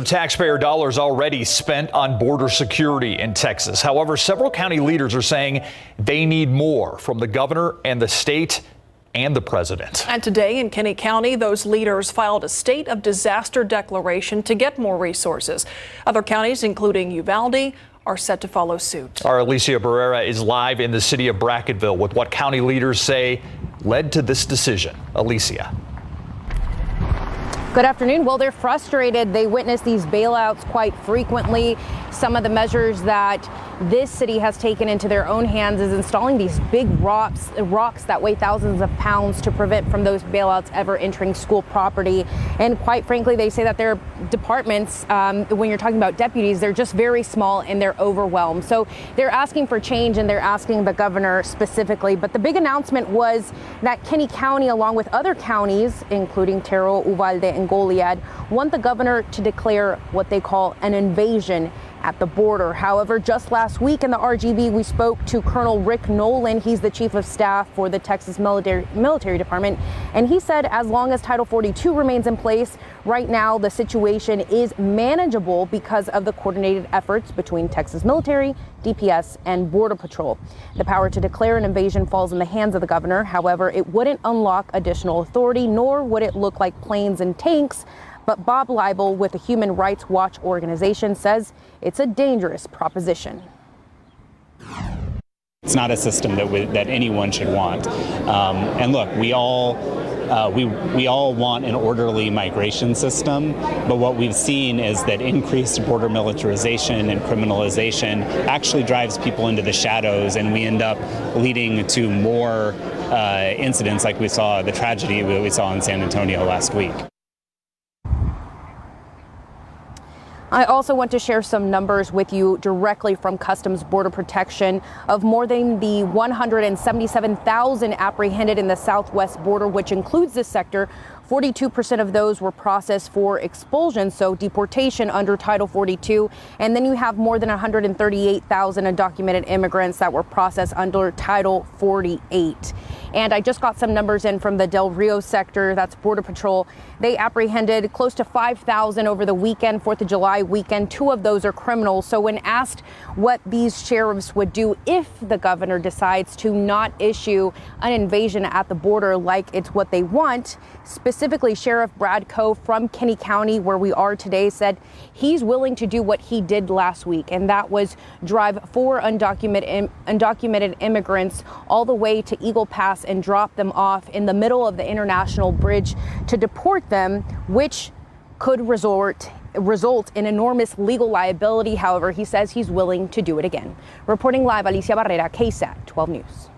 Taxpayer dollars already spent on border security in Texas. However, several county leaders are saying they need more from the governor and the state and the president. And today in Kinney County, those leaders filed a state of disaster declaration to get more resources. Other counties, including Uvalde, are set to follow suit. Our Alicia Barrera is live in the city of Brackettville with what county leaders say led to this decision. Alicia. Good afternoon. Well, they're frustrated. They witness these bailouts quite frequently. Some of the measures that this city has taken into their own hands is installing these big rocks that weigh thousands of pounds to prevent from those bailouts ever entering school property. And quite frankly, they say that their departments, when you're talking about deputies, they're just very small and they're overwhelmed. So they're asking for change and they're asking the governor specifically. But the big announcement was that Kinney County, along with other counties, including Terrell, Uvalde, and Goliad, want the governor to declare what they call an invasion at the border. However, just last week in the RGB, we spoke to Colonel Rick Nolan. He's the chief of staff for the Texas Military Department. And he said as long as Title 42 remains in place, right now the situation is manageable because of the coordinated efforts between Texas military, DPS, and Border Patrol. The power to declare an invasion falls in the hands of the governor. However, it wouldn't unlock additional authority, nor would it look like planes and tanks. But Bob Leibel with the Human Rights Watch organization says it's a dangerous proposition. It's not a system that anyone should want. And look, we all want an orderly migration system, but what we've seen is that increased border militarization and criminalization actually drives people into the shadows, and we end up leading to more incidents like we saw, the tragedy that we saw in San Antonio last week. I also want to share some numbers with you directly from Customs Border Protection of more than the 177,000 apprehended in the southwest border, which includes this sector. 42% of those were processed for expulsion, so deportation under Title 42. And then you have more than 138,000 undocumented immigrants that were processed under Title 48. And I just got some numbers in from the Del Rio sector, that's Border Patrol. They apprehended close to 5,000 over the weekend, 4th of July weekend. 2 of those are criminals. So when asked what these sheriffs would do if the governor decides to not issue an invasion at the border like it's what they want, specifically Sheriff Brad Coe from Kinney County, where we are today, said he's willing to do what he did last week, and that was drive 4 undocumented immigrants all the way to Eagle Pass and drop them off in the middle of the international bridge to deport them, which could result in enormous legal liability. However, he says he's willing to do it again. Reporting live, Alicia Barrera, KSAT 12 News.